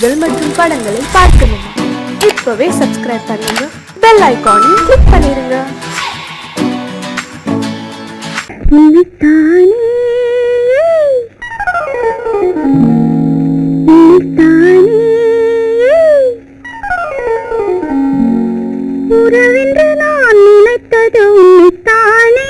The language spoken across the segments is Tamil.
செய்திகள் மற்றும் படங்களை பார்க்கணுமா? இப்பவே சப்ஸ்கிரைப் பண்ணுங்க, பெல் ஐகானையும் கிளிக் பண்ணிருங்க. உறவென்று நான் நினைத்தது உன்னைத்தானே.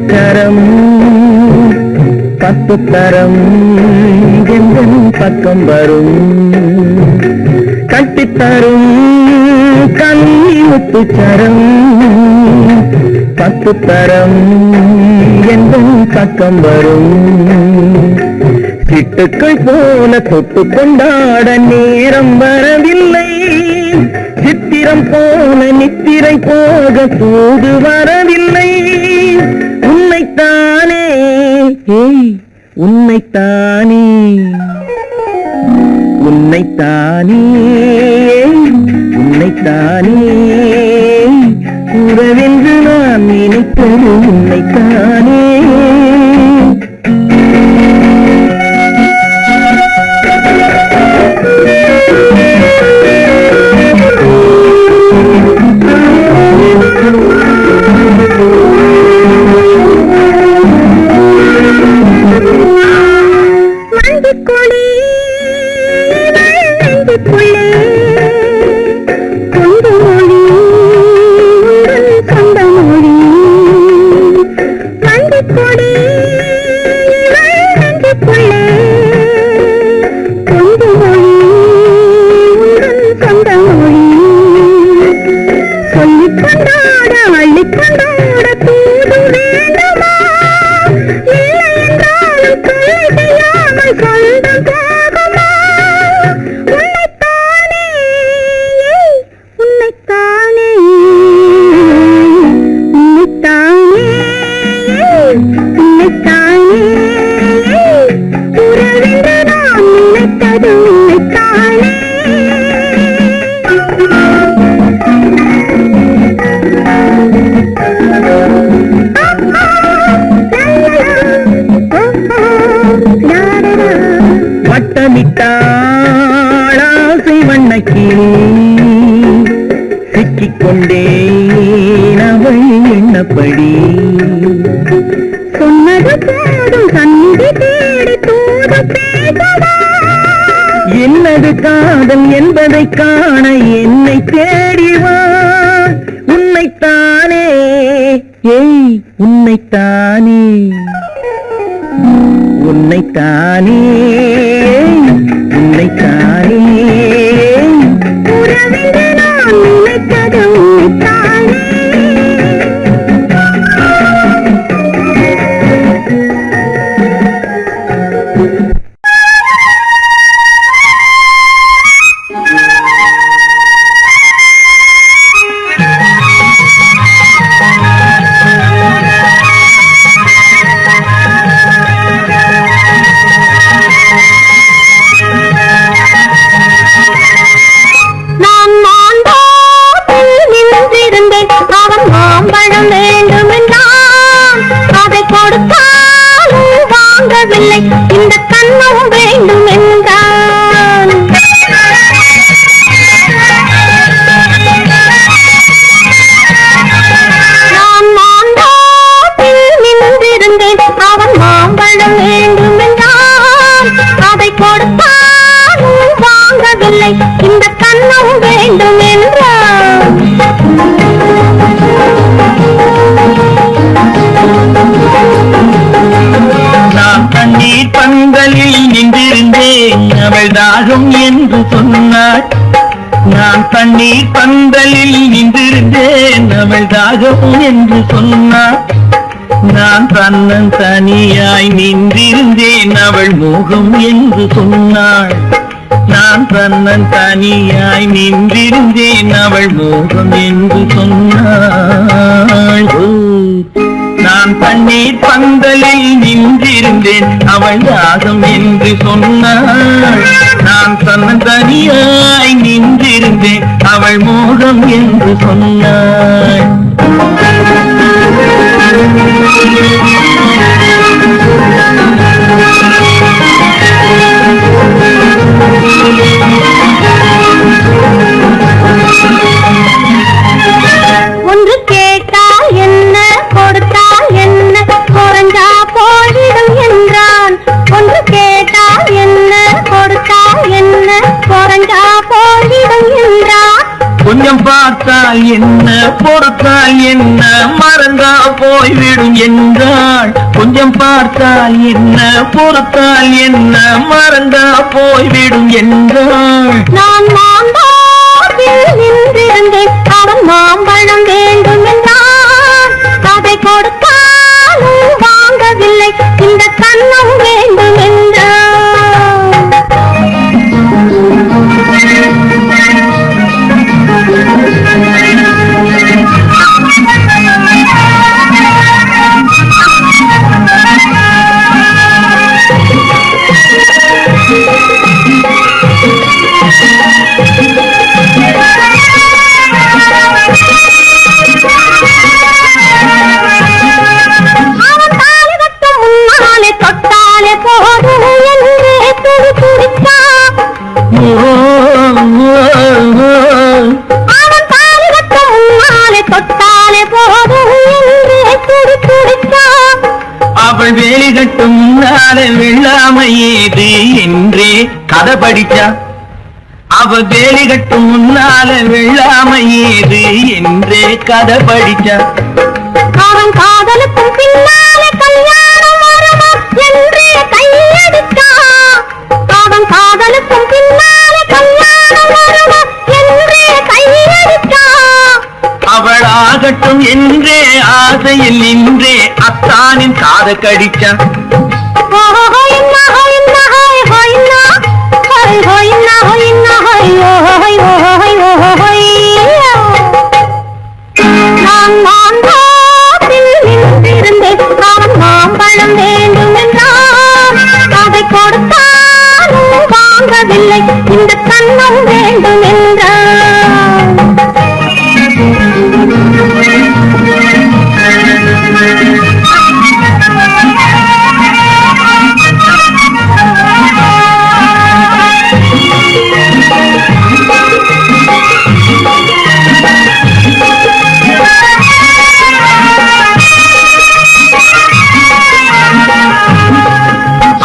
கரம் பத்து தரம் எங்கள் பக்கம் வரும், கட்டித்தரும் கண்ணி முத்துச்சரம் பத்து தரம் எங்கள் பக்கம் வரும். சிட்டுக்கள் போல தொட்டு கொண்டாட நேரம் வரவில்லை, சித்திரம் போல நித்திரை போக சூது வரவில்லை. உன்னைத்தானே உன்னைத்தானே உன்னைத்தானே உன்னைத்தானே உறவென்று நான் நினைத்தது உன்னைத்தானே. வட்டமிட்டாளாசை வண்ணக்கிளி சிக்கிக்கொண்டேன் அவள் எண்ணப்படி. சொன்னது போதும் சந்தி தேடி தூது பேசவா, என்னது காதல் என்பதை காண என்னை தேடிவா. உன்னைத்தானே உன்னைத்தானே உன்னைத்தானே உன்னைத்தானே உறவென்று நான் நினைத்தது உன்னைத்தானே. கண்ணம் வேண்டும் என்றான். நான் தண்ணீர் பந்தலில் நின்றிருந்தேன் அவள் தாகம் என்று சொன்னாள். நான் தண்ணீர் பந்தலில் நின்றிருந்தேன் அவள் தாகம் என்று சொன்னாள். நான் தன்னன் தனியாய் நின்றிருந்தேன் அவள் மோகம் என்று சொன்னாள். நான் தன்னன் தனியாய் நின்றிருந்தேன் அவள் மோகம் என்று சொன்னாள். நான் தண்ணீர் பந்தலில் நின்றிருந்தேன் அவள் தாகம் என்று சொன்னாள். நான் தன்னன் தனியாய் நின்றிருந்தேன் அவள் மோகம் என்று சொன்னாள். ஒன்று கேட்டால் என்ன கொடுத்தால் என்ன குறைஞ்சா போய்விடும் என்றான். ஒன்று கேட்டால் என்ன கொடுத்தால் என்ன குறைஞ்சா போய்விடும் என்றான். கொஞ்சம் பார்த்தால் என்ன பொறுத்தால் என்ன மறந்தா போய்விடும் என்றாள். கொஞ்சம் பார்த்தால் என்ன பொறுத்தால் என்ன மறந்தா போய்விடும் என்றாள். நான் மாம்பழத்தில் நின்றிருந்தேன் அவன் மாம்பழம் வேண்டும் என்றான். அதை கொடுத்தாலும் வாங்கவில்லை இந்த கண்ணம் வேண்டும் என்றான். அவன் தாலி கட்டும் முன்னாலே தொட்டாலே போதும் என்றே துடி துடித்தான். அவன் தாலி கட்டும் முன்னாலே தொட்டாலே போதும் என்றே துடி துடித்தான். அவள் வேலி கட்டும் முன்னால வெள்ளாமையேது என்றே கதை படிச்சா. அவள் வேலி கட்டும் முன்னால வெள்ளாமையேது என்றே கதை படிச்சா. அவன் காதலுக்கும் பின்னாலே கல்யாணம் வருமா என்றே கையடித்தான். அவன் காதலுக்கும் பின்னாலே கல்யாணம் வருமா என்றே கையடித்தான். அவள் ஆகட்டும் என்றே ஆசையில் நின்றே அத்தானின் காத கடிச்சா. நான் மாம்பழத்தில் நின்றிருந்தேன் அவன் மாம்பழம் வேண்டும் என்றான். அதை கொடுத்தாலும் வாங்கவில்லை இந்த கண்ணம் வேண்டும் என்றான்.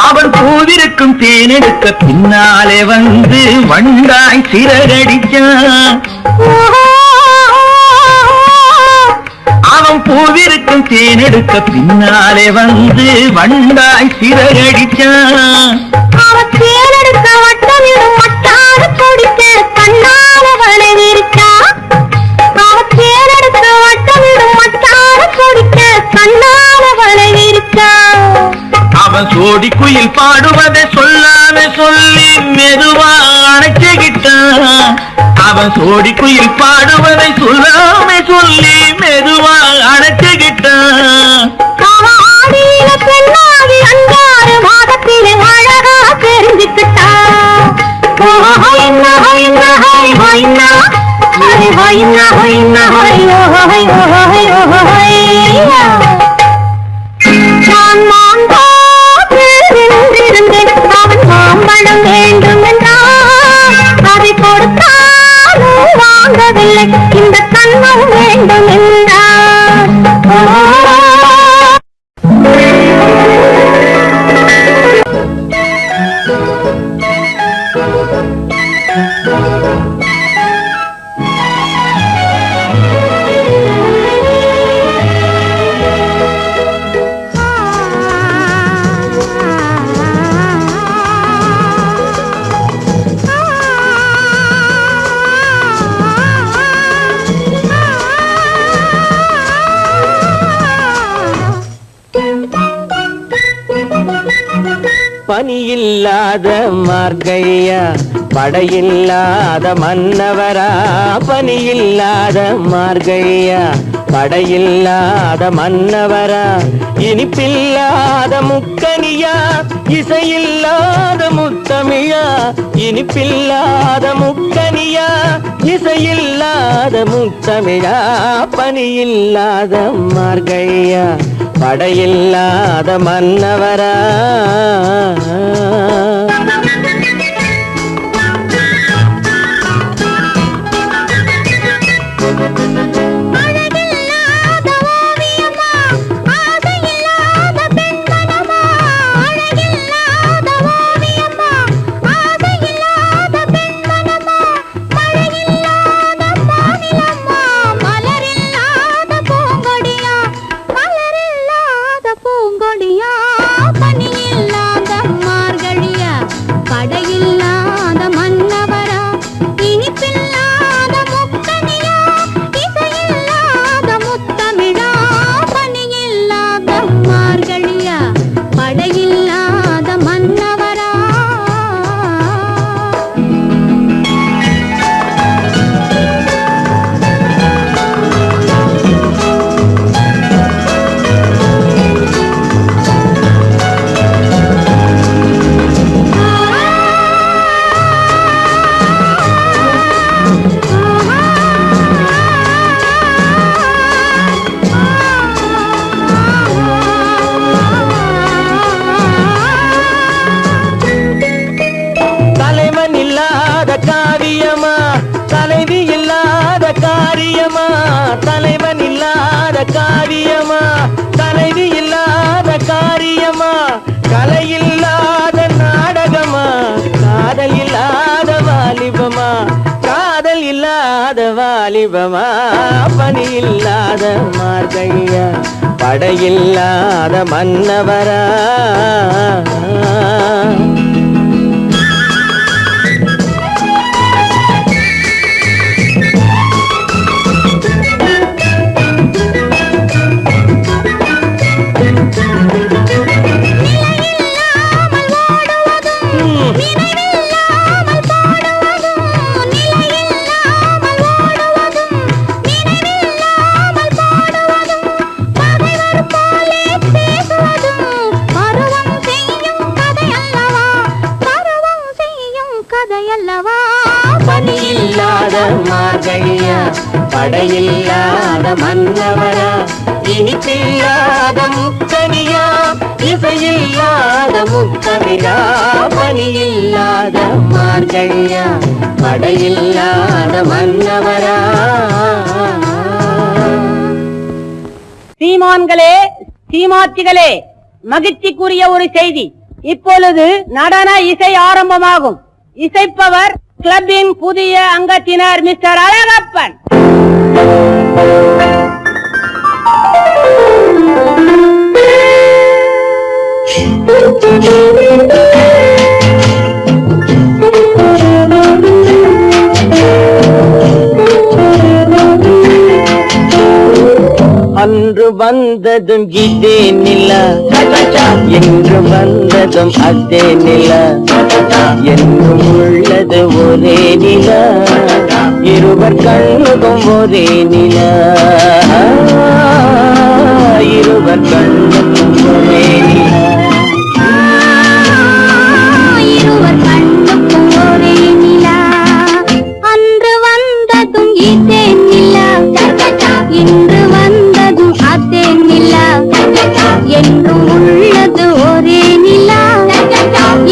அவன் பூவிருக்கும் தேனெடுக்க பின்னாலே வந்து வண்டாய் சிறகடிச்சான். அவன் பூவிருக்கும் தேனெடுக்க பின்னாலே வந்து வண்டாய் சிறகடிச்சான். அவன் தேனெடுக்க வட்டமிடும் மட்டாறு கொடிக்க கண்ணால வளைவிருக்கா. அவன் தேனெடுக்க வட்டமிடும் மட்டாறு கொடிக்க கண்ணால வளைவிருக்கா. அவன் சோடி குயில் பாடுவதை சொல்லாம சொல்லி மெதுவா அணைச்சுக்கிட்டான். அவன் சோடி குயில் பாடுவதை சொல்லாம சொல்லி மெதுவா அணைச்சுக்கிட்டான். அவன் ஆடியில பெண்ணாகி 5 மாதத்திலே அழகா தெரிஞ்சுக்கிட்டா. நான் மாம்பழத்தில் நின்றிருந்தேன் அவன் மாம்பழம் வேண்டும் என்றான். அதை கொடுத்தாலும் வாங்கவில்லை இந்த கண்ணம் வேண்டும் என்றான். பனியில்லாத மார்கையா படையில்லாத மன்னவரா பனியில்லாத மார்கையா படையில்லாத மன்னவரா இனிப்பில்லாத முக்கனியா இசையில்லாத முத்தமிழா இனிப்பில்லாத முக்கனியா இசையில்லாத முத்தமிழா பனியில்லாத மார்கையா படையில்லாத மன்னவரா காரியமா தலைவி இல்லாத காரியமா கலையில்லாத நாடகமா காதல் இல்லாத வாலிபமா காதல் இல்லாத வாலிபமா பணி இல்லாத மார்கையா படையில்லாத மன்னவரா பணியில்லாத மார்கையா படையில்லாத மன்னவரா இனிப்பில்லாத முக்கனியா இசையில்லாத முக்கனியா பணியில்லாத மார்கையா படையில்லாத மன்னவரா. சீமான்களே சீமாத்திகளே, மகிழ்ச்சிக்குரிய ஒரு செய்தி. இப்பொழுது நடன இசை ஆரம்பமாகும். இசைப்பவர் கிளப்பின் புதிய அங்கத்தினர் மிஸ்டர் அழகப்பன். அன்று வந்ததும் இதே நிலா என்று வந்ததும் அதே நிலா என்றும் உள்ளது ஒரே நிலா இருவர் கண்ணுக்கும் ஒரே நிலா இருவர் கண்ணுக்கும் ஒரே நிலா இருவர் கண்ணுக்கும் ஒரே நிலா அன்று வந்ததும் இதே நிலா இன்று வந்ததும் அதே நிலா என்றும் உள்ளது ஒரே நிலா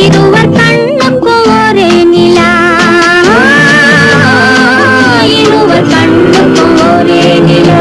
இருவர் கண்ணுக்கும் ஒரே நிலா இருவர் கண்ணுக்கும் ஒரே நிலா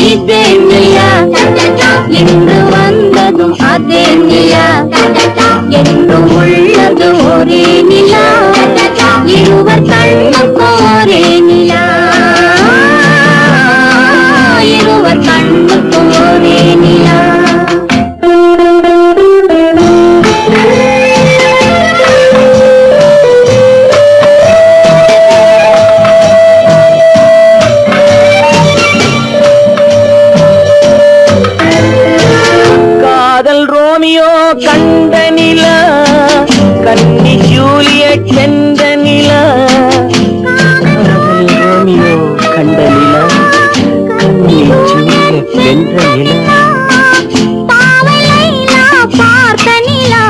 இதே நிலா இன்று வந்ததும் அதே நிலா என்றும் உள்ளது ஒரே நிலா இருவர் கண்ணுக்கு ஒரே நிலா இருவர் கண்ணுக்கு ஒரே நிலா கண்ட நிலா கன்னி ஜூலியட் சென்ற நிலா ரோமியோ கண்ட நிலா கன்னி ஜூலியட் வென்ற நிலா பாவை லைலா பார்த்த நிலா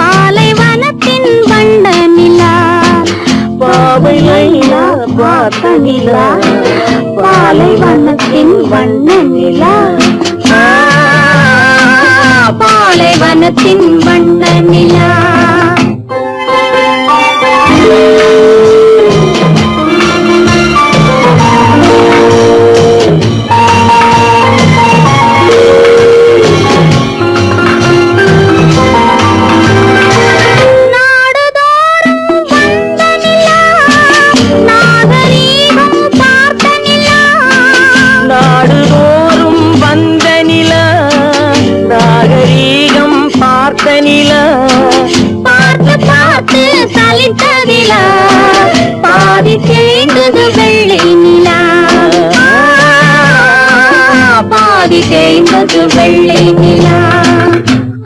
பாலைவனத்தின் வண்ட நிலா பாவை லைலா பார்த்த நிலா பாலைவனத்தின் வண்ண நிலா பாலைவனத்தின் வண்ண நிலா பாதி தேய்ந்தது வெள்ளை நிலா பாதி தேய்ந்தது வெள்ளை நிலா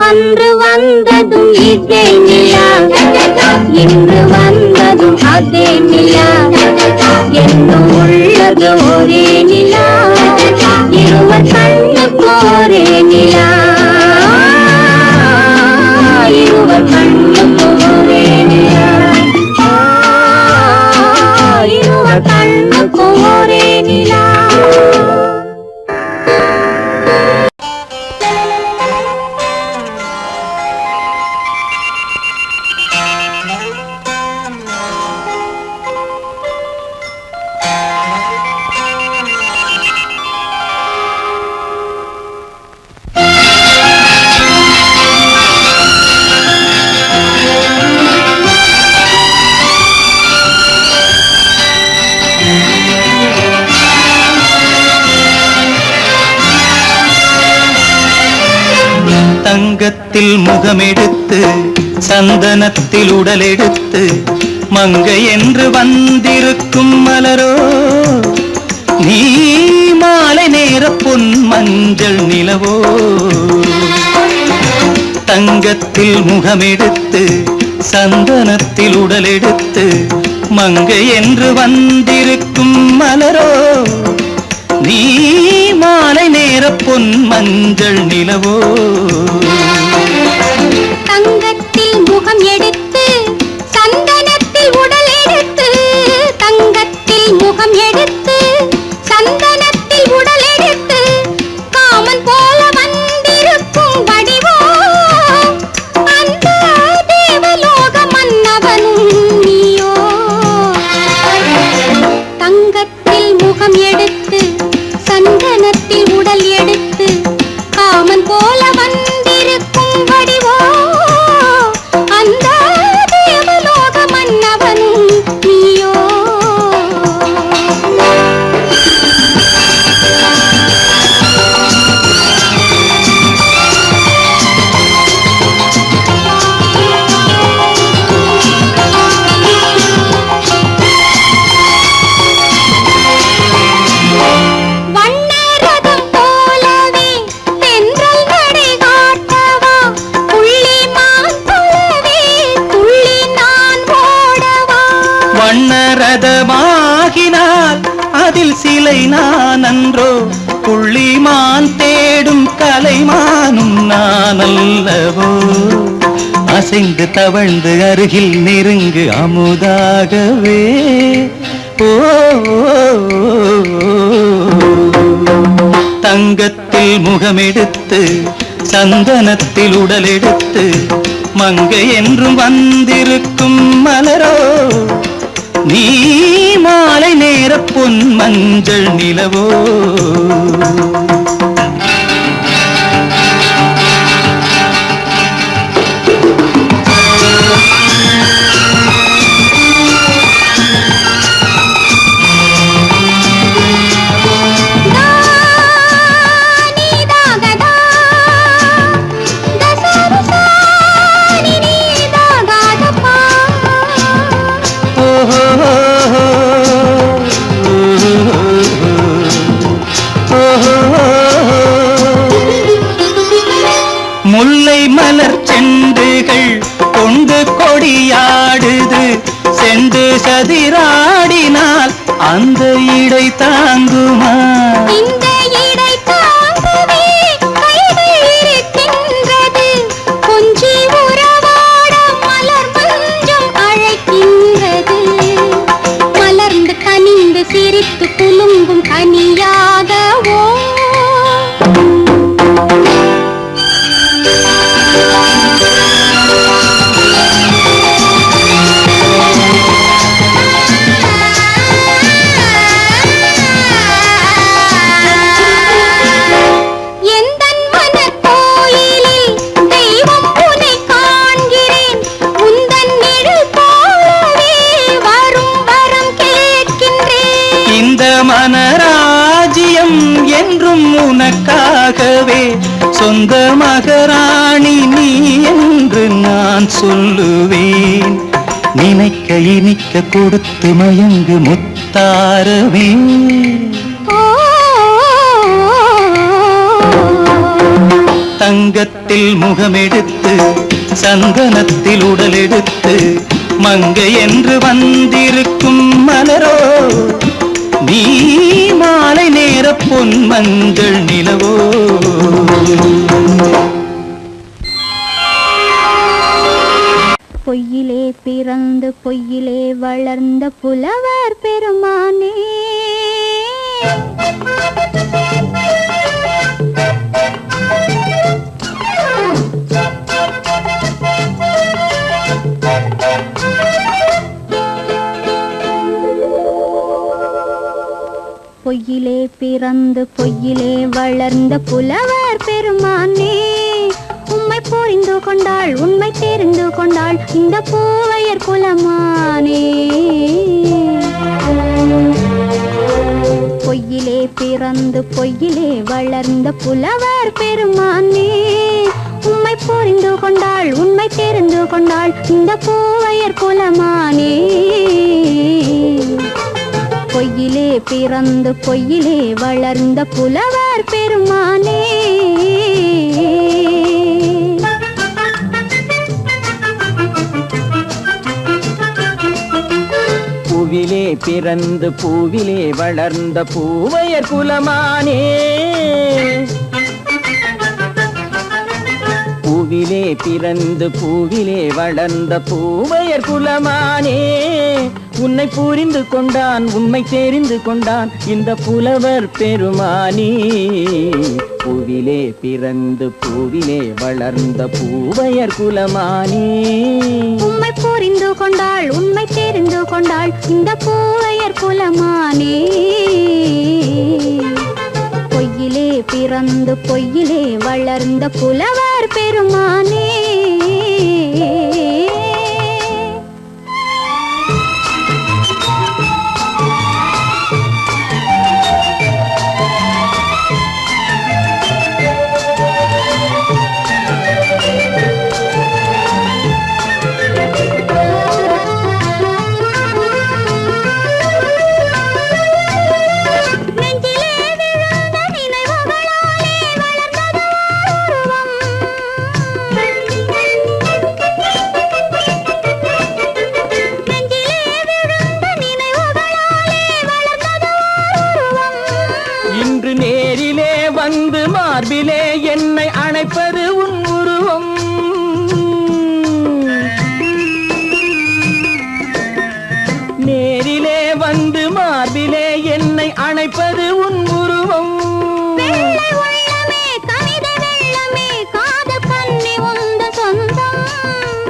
அன்று வந்ததும் இதே நிலா இன்று வந்ததும் அதே நிலா என்னும் உள்ளது ஒரே நிலா இருவர் கண்ணுக்கு ஒரே நிலா இருவர் கண்ணுக்கு ஒரே நிலா இருவர் கண்ணுக்கு ஒரே நிலா தங்கத்தில் முகமெடுத்து சந்தனத்தில் உடலெடுத்து மங்கை என்று வந்திருக்கும் மலரோ நீ மாலை நேர பொன் மஞ்சள் நிலவோ தங்கத்தில் முகமெடுத்து சந்தனத்தில் உடலெடுத்து மங்கை என்று வந்திருக்கும் மலரோ நீ மாலை நேர பொன் மஞ்சள் நிலவோ தங்கத்தில் முகம் எடுத்து சந்தனத்தில் உடல் எடுத்து தங்கத்தில் முகம் எடுத்து சந்தனத்தில் உடல் எடுத்து காமன் போல வந்திருக்கும் வடிவோ அந்த தேவலோக மன்னவனும் நீயோ தங்கத்தில் முகம் எடுத்து சந்தனத்தில் உடல் எடுத்து காமன் போல வந்திருக்கும் வடிவோ அந்த தேவலோக மன்னவனும் நீயோ ரதமாகினால் அதில் சிலை நான் அன்றோ புள்ளிமான் தேடும் கலைமானும் நான் அல்லவோ அசைந்து தவழ்ந்து அருகில் நெருங்கு அமுதாகவே ஓ தங்கத்தில் முகமெடுத்து சந்தனத்தில் உடலெடுத்து மங்கை என்றும் வந்திருக்கும் மலரோ நீ மாலை நேர நேர பொன் மஞ்சள் நிலவோ முல்லை மலர் செண்டுகள் கொண்டு கொடியாடுது செண்டு சதிராடினால் அந்த இடை தாங்குமா இந்த இடை தாங்குவே கைகள் இருக்கின்றது கொஞ்சி உறவாட மலர் மஞ்சம் அழைக்கின்றது மலர்ந்து கனிந்து சிரித்து குலுங்கும் கனியாகவோ மனராஜ்யம் என்றும் உனக்காகவே சொந்த மகராணி நீ என்று நான் சொல்லுவேன் நினைக்க இனிக்க கொடுத்து மயங்கு முத்தாரவே தங்கத்தில் முகமெடுத்து சந்தனத்தில் உடலெடுத்து மங்கை என்று வந்திருக்கும் மலரோ நீ மாலை நேர பொன் மஞ்சள் நிலவோ பொய்யிலே பிறந்து பொய்யிலே வளர்ந்த புலவர் பெருமானே பொய்யிலே பிறந்து பொய்யிலே வளர்ந்த புலவர் பெருமானே உம்மை புரிந்து கொண்டாள் உண்மை தெரிந்து கொண்டாள் இந்த பூவையர் குலமானே பொய்யிலே பிறந்து பொய்யிலே வளர்ந்த புலவர் பெருமானே உம்மை புரிந்து கொண்டாள் உண்மை தெரிந்து கொண்டாள் இந்த பூவையர் குலமானே பொய்யிலே பிறந்து பொய்யிலே வளர்ந்த புலவர் பெருமானே பூவிலே பிறந்து பூவிலே வளர்ந்த பூவையர் குலமானே பூவிலே பிறந்து பூவிலே வளர்ந்த பூவையர் குலமானே உன்னை புரிந்து கொண்டான் உண்மை தெரிந்து கொண்டான் இந்த புலவர் பெருமானே பூவிலே பிறந்து பூவிலே வளர்ந்த பூவையர் குலமானே உம்மை புரிந்து கொண்டாள் உண்மை தெரிந்து கொண்டாள் இந்த பூவையர் குலமானே பொய்யிலே பிறந்து பொய்யிலே வளர்ந்த புலவர் பெருமானே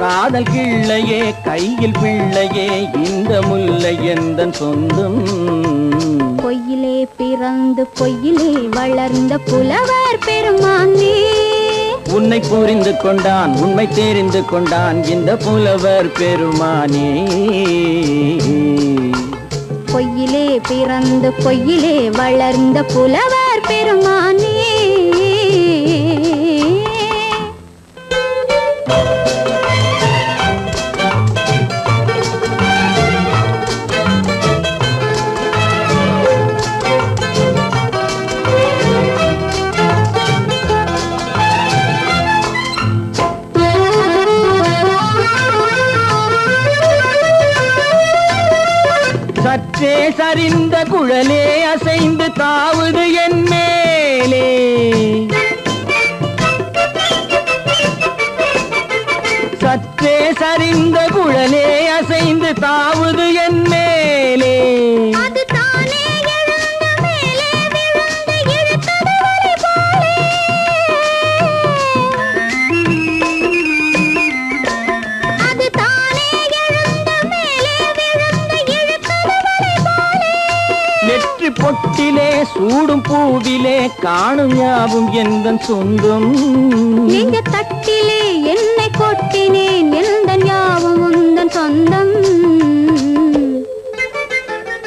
காதல் கிள்ளையே கையில் பிள்ளையே இந்த முல்லை எந்தன் சொந்தம். பொய்யிலே பிறந்து பொய்யிலே வளர்ந்த புலவர் பெருமானே, உன்னை புரிந்து கொண்டான் உண்மை தெரிந்து கொண்டான் இந்த புலவர் பெருமானே. பொய்யிலே பிறந்து பொய்யிலே வளர்ந்த புலவர் பெருமானே. சற்றே சரிந்த குழலே அசைந்து தாவுது என் மேலே, சற்றே சரிந்த குழலே அசைந்து தாவுது என் மேலே. அது தானே எழுந்த மேலே விழுந்து இழுத்தது வலை போலே. அது தானே எழுந்த மேலே விழுந்து இழுத்தது வலை போலே. நெற்றி பொட்டிலே சூடும் பூவிலே காணும் யாவும் எந்தன் சொந்தம். நெஞ்ச தட்டிலே என்னை கொட்டினேன் எந்தன் யாவும் உந்தன் சொந்தம்.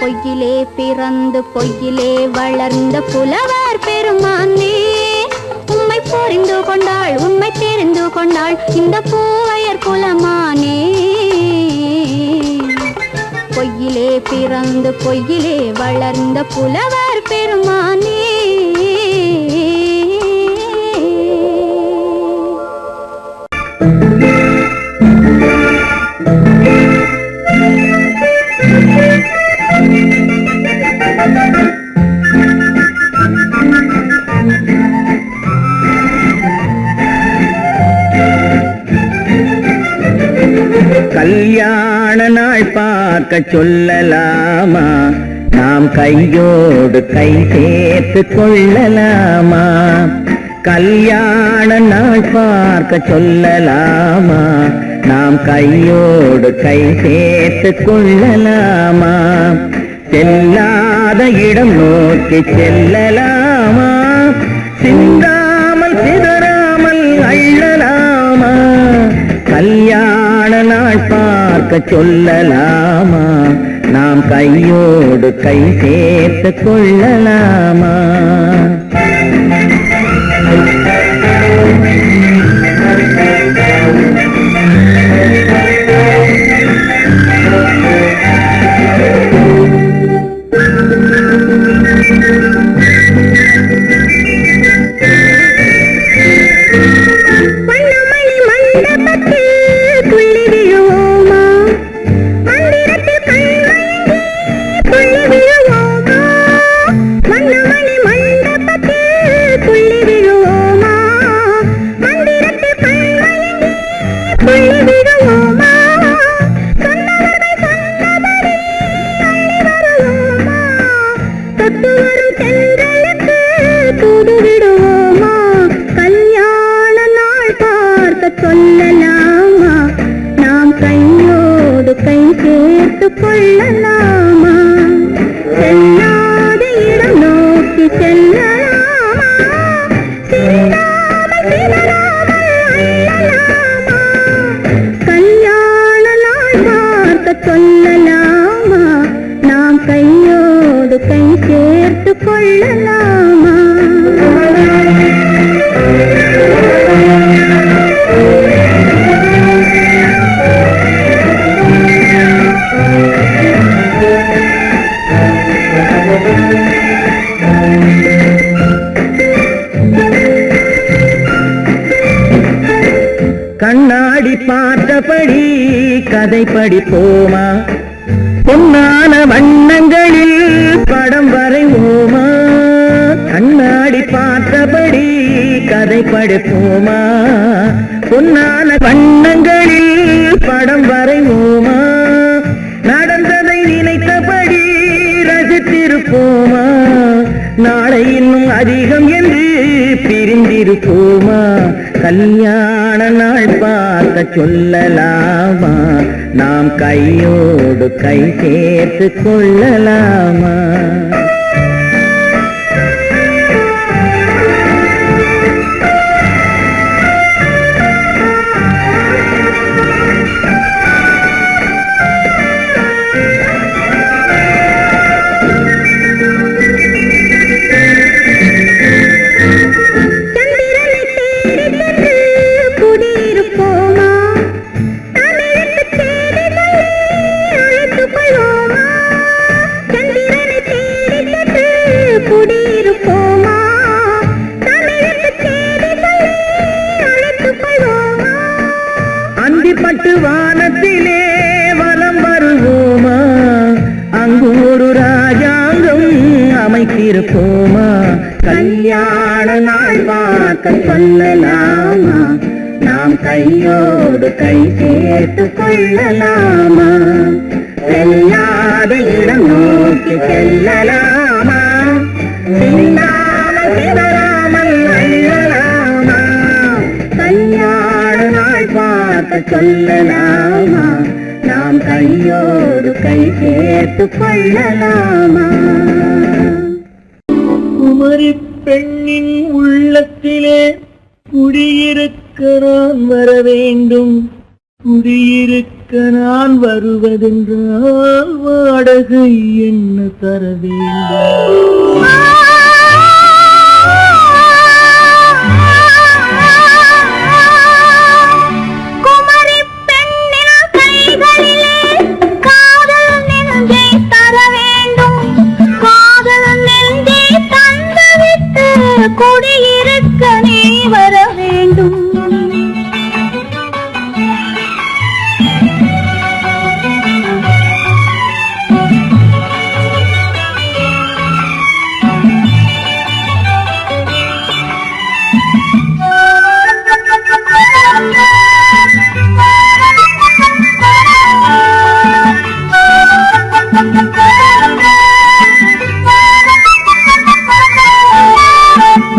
பொய்யிலே பிறந்து பொய்யிலே வளர்ந்த புலவர் பெருமானே, உம்மை புரிந்து கொண்டாள் உண்மை தெரிந்து கொண்டாள் இந்த பூவையர் குலமானே. பொய்யிலே பிறந்து பொய்யிலே வளர்ந்த புலவர் பெருமானே. கல்யாண நாள் பார்க்க சொல்லலாமா, நாம் கையோடு கை சேர்த்து கொள்ளலாமா. கல்யாண நாள் பார்க்க சொல்லலாமா, நாம் கையோடு கை சேர்த்து கொள்ளலாமா. செல்லாத இடம் நோக்கி செல்லலாமா, சிந்தாமல் சிதறாமல் அள்ளலாமா. கல்யாண நாள் பார்க்க சொல்லலாமா, நாம் கையோடு கை சேர்த்து கொள்ளலாமா. கண்ணாடி பார்த்தபடி கதை படிப்போமா, பொன்னான வண்ணங்களில் படம் வரைவோமா. கண்ணாடி பார்த்தபடி கதை படிப்போமா, பொன்னான வண்ணங்களில் படம் வரைவோமா. நடந்ததை நினைத்தபடி ரசித்திருப்போமா, நாளை இன்னும் அதிகம் என்று பிரிந்திருப்போமா. கல்யாண நாள் பார்க்க சொல்லலாமா, நாம் கையோடு கை சேர்த்து கொள்ளலாமா? அந்திப்பட்டு வானத்திலே வலம் வருவோமா, அங்கு ஒரு ராஜாங்கம் அமைத்திருப்போமா? கல்யாண நாள் பார்க்க சொல்லலாமா, நாம் கையோடு கை சேர்த்து கொள்ளலாமா? செல்லாத இடம் நோக்கி செல்லலாமா, சிந்தாமல் சிதறாமல் அள்ளலாமா? கல்யாண நாள் பார்க்க சொல்லலாமா, நாம் கையோடு கை சேர்த்து கொள்ளலாமா? குமரி பெண்ணின் உள்ளத்திலே குடியிருக்க நான் வர வேண்டும், குடியிருக்க நான் வருவதென்றால் வாடகை என்ன தர வேண்டும்? குமரி பெண்ணின் கைகளிலே காதல் நெஞ்சை தர வேண்டும், காதல் நெஞ்சை தந்துவிட்டு குடியிருக்க நீ வர வேண்டும்.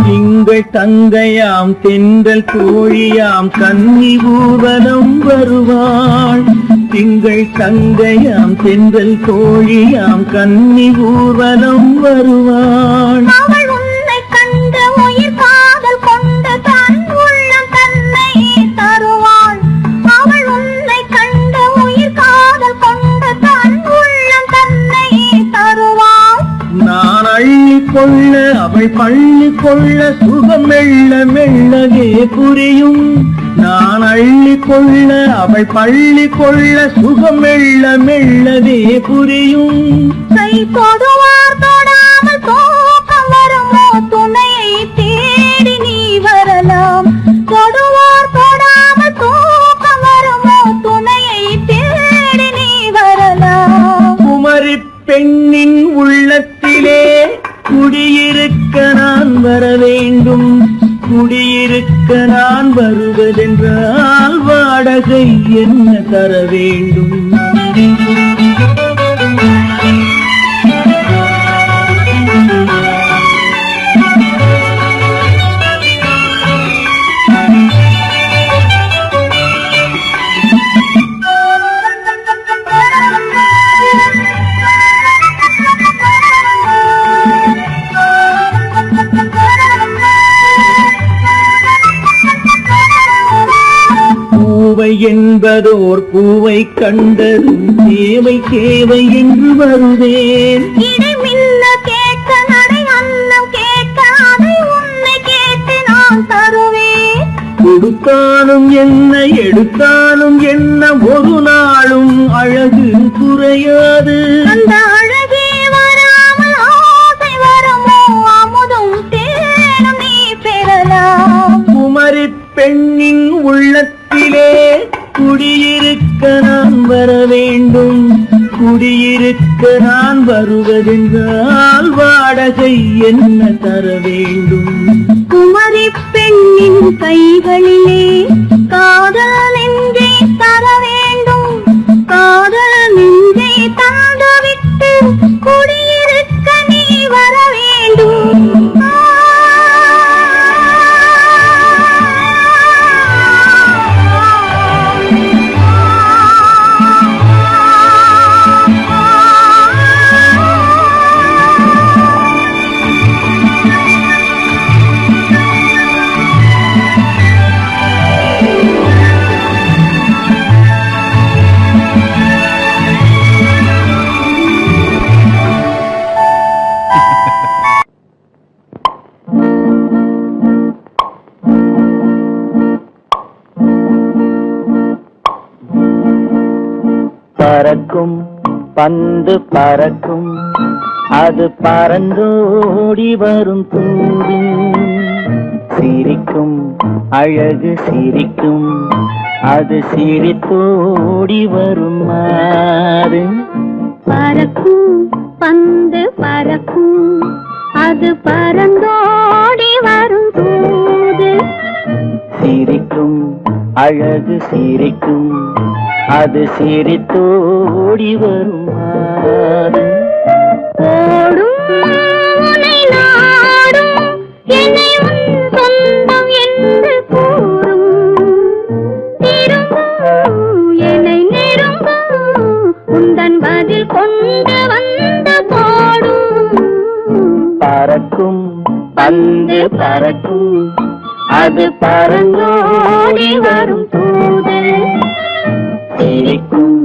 திங்கள் தங்கையாம் தென்றல் தோழியாம் கன்னி ஊர்வலம் வருவாள், திங்கள் தங்கையாம் தென்றல் தோழியாம் கன்னி ஊர்வலம் வருவாள். அவள் உன்னை கண்டு உயிர் காதல் கொண்டு தன் உள்ளம் தன்னை தருவாள், அவள் உன்னை கண்டு உயிர் காதல் கொண்டு தன் உள்ளம் தன்னை தருவாள். நான் அள்ளி கொள்ள அவள் பள்ளி கொள்ள சுகம் மெல்ல மெல்லவே புரியும், நான் அள்ளி கொள்ள அவள் பள்ளி கொள்ள சுகம் மெல்ல மெல்லவே புரியும். கை தொடுவார் தொடாமல் தூக்கம் வருமோ, துணையை தேடி நீ வரலாம். தொடுவார் தொடாமல் தூக்கம் வருமோ, துணையை தேடி நீ வரலாம். குமரி பெண்ணின் உள்ளத்திலே குடியிருக்க நான் வர வேண்டும், குடியிருக்க நான் வருவதென்றால் வாடகை என்ன தர வேண்டும்? பூவை என்பதோர் பூவை கண்டதும் தேவை தேவை என்று வருவேன். இடை மின்ன கேட்க நடை அன்னம் கேட்க அதை உன்னை கேட்டு நான் தருவேன். கொடுத்தாலும் என்ன எடுத்தாலும் என்ன ஒரு நாளும் அழகு குறையாது. அந்த அழகே வராமல் ஆசை வருமோ, அமுதும் தேனும் நீ பெறலாம். குமரி பெண்ணின் உள்ளத்திலே குடியிருக்க நான் வர வேண்டும், குடியிருக்க நான் வருவதென்றால் வாடகை என்ன தர வேண்டும்? குமரி பெண்ணின் கைகளிலே காதல் நெஞ்சை தர வேண்டும், காதல் நெஞ்சை தந்துவிட்டு குடியிருக்க நீ வர வேண்டும். பறக்கும் பந்து பறக்கும் அது பறந்தோடி வரும் தூது சிரிக்கும் அழகு சிரிக்கும் அது சிரித்தோடி வரும் மாறு பறக்கும் பந்து பறக்கும் அது பறந்தோடி வரும் தூது சிரிக்கும் அழகு சிரிக்கும் அது சிரித்தோடி வரும் மாறு ஓடும் உன்னை நாடும் என்னை உன் சொந்தம் என்று கூறும் திரும்பும் என்னை நெருங்கும் உந்தன் பதில் கொண்டு வந்து போடும் பறக்கும் பந்து பறக்கும் அது பறந்தோடி வரும் தூது சிரிக்கும்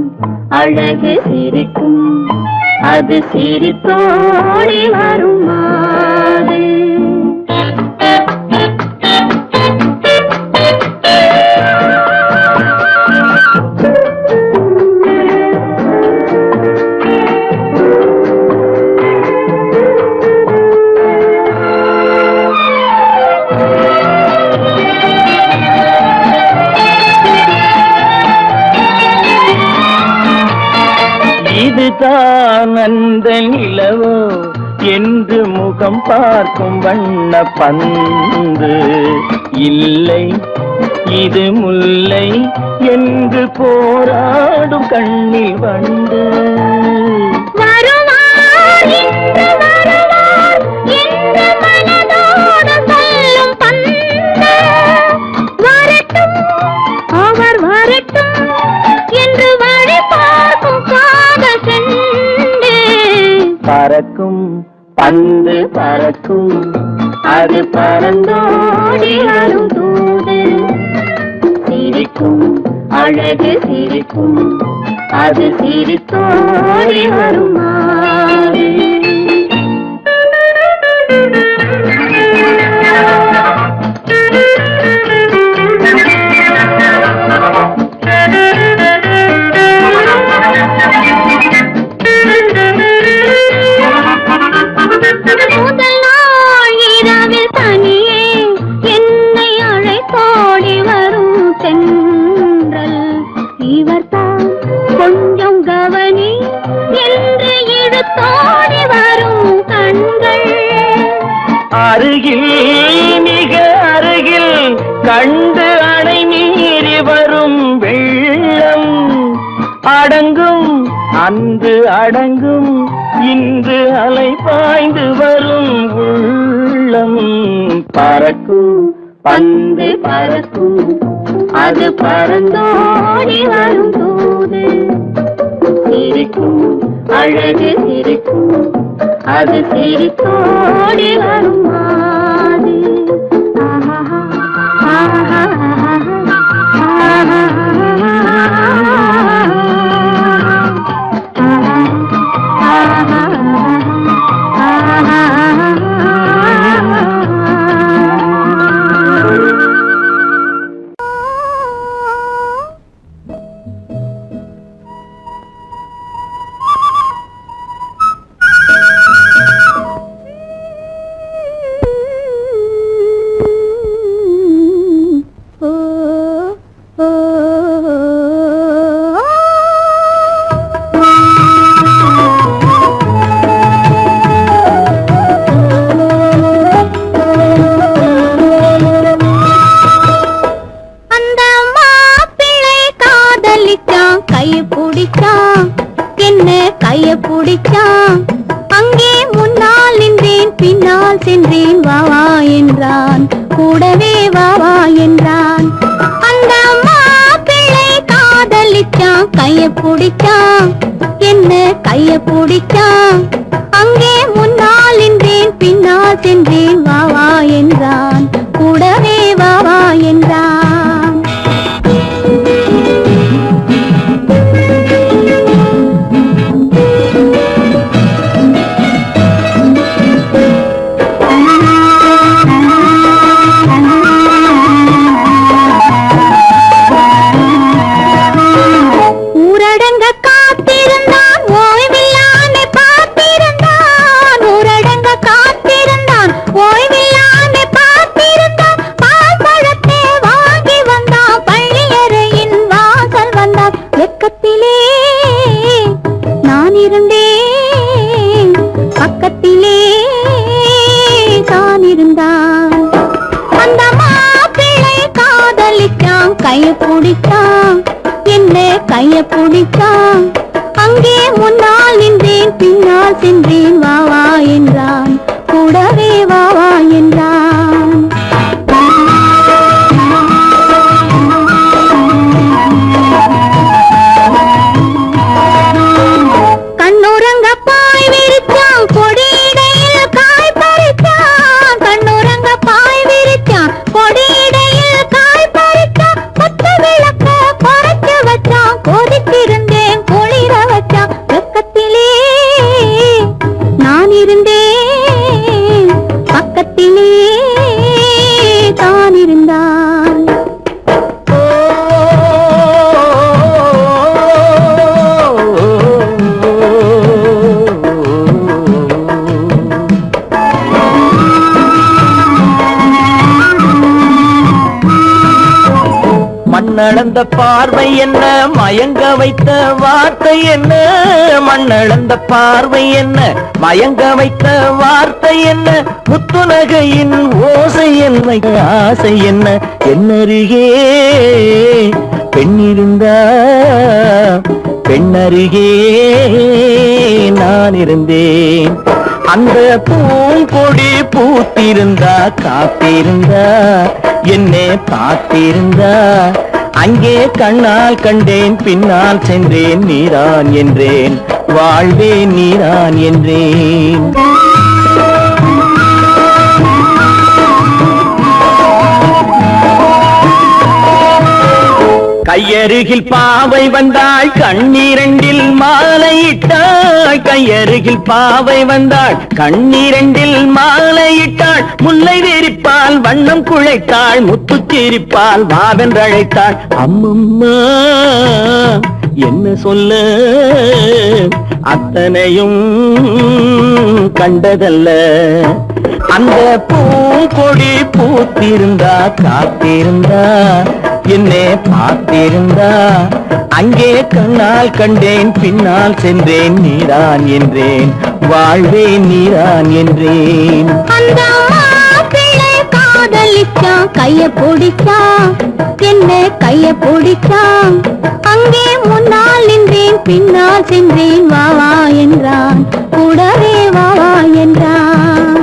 அழகு சிரிக்கும் அது சிரித்தோடி வரும் மாறு இதுதான் அந்த நிலவோ என்று முகம் பார்க்கும் வண்ண பந்து இல்லை இது முல்லை என்று போராடும் கண்ணில் வண்டு வருவார் இன்று வருவார் என்று மனதோடு சொல்லும் பந்து வரட்டும் அவர் வரட்டும் என்று வழி பார்க்கும் காதல் சென்று பறக்கும் பந்து பறக்கும் அது பறந்தோடி வரும் தூது சிரிக்கும் அழகு சிரிக்கும் அது சிரித்தோடி வரும் மாறு முதல் நாள் இரவில் தனியே என்னை அழைத்தோடி வரும் தென்றல் இவர்தான் கொஞ்சம் கவனி என்று இழுத்தோடி வரும் கண்கள் அருகில் மிக அருகில் கண்டு அணை மீறி வரும் வெள்ளம் அடங்கும் அன்று அடங்கும் இன்று அலை பாய்ந்து வரும் உள்ளம் பறக்கும் பந்து பறக்கும் அது பறந்தோடி வரும் தூது சிரிக்கும் அழகு சிரிக்கும் அது சிரித்தோடி வரும் மாது பிடிச்சான். அங்கே முன்னால் நின்றேன், பின்னால் சென்றேன், வா வா என்றான், கூடவே வா வா என்றான். அந்த மாப்பிள்ளை காதலிச்சான், கைய பிடிச்சான், என்ன கைய பிடிச்சான். அங்கே முன்னால் நின்றேன், பின்னால் சென்றேன், வா வா என்றான், கூடவே வா வா என்றான். ஊரடங்க காத்து கைய பிடிச்சான் அங்கே முன்னால் நின்றேன் பின்னால் சென்றேன் வா வா என்றான் கூடவே வா வா என்றான் கண்ணுறங்க பாய் விரிச்சான் கொடியிடையில் காய் பறிச்சான் கண்ணுறங்க பாய் விரிச்சான் கொடியிடையில் காய் பறிச்சான் கொத்த விளக்க குறைச்சு வச்சான் கொதித்திருந்தேன் குளிர வச்சான் வெக்கத்திலே நான் இருந்தேன் பக்கத்திலே தான் இருந்தான் மண்ணளந்த பார்வை என்ன மயங்க வைத்த வார்த்தை என்ன மண்ணளந்த பார்வை என்ன மயங்க வைத்த வார்த்தை என்ன முத்துநகையின் ஓசை என்ன ஆசை என்ன என்னருகே பெண்ணிருந்தா பெண்ணருகே நான் இருந்தேன் அந்த பூங்கொடி பூத்திருந்தா காத்திருந்தா என்னை பார்த்திருந்தா அங்கே கண்ணால் கண்டேன் பின்னால் சென்றேன் நீதான் என்றேன் வாழ்வே நீதான் என்றேன் கையருகில் பாவை வந்தாள் கண்ணீரண்டில் மாலையிட்டாள் கையருகில் பாவை வந்தாள் கண்ணீரண்டில் மாலையிட்டாள் முல்லை விரிப்பால் வண்ணம் குழைத்தாள் முத்து சிரிப்பால் வாவென்றழைத்தாள் அம்மம்மா என்ன சொல்ல அத்தனையும் கண்டதல்ல அந்த பூங்கொடி பூத்திருந்தா காத்திருந்தா என்னை பார்த்திருந்தா அங்கே கண்ணால் கண்டேன் பின்னால் சென்றேன் நீதான் என்றேன் வாழ்வே நீதான் என்றேன் அந்த மாப்பிள்ளை காதலிச்சான் கைய பிடிச்சான் என்ன கைய பிடிச்சான் அங்கே முன்னால் நின்றேன் பின்னால் சென்றேன் வா வா என்றான் கூடவே வா வா என்றான்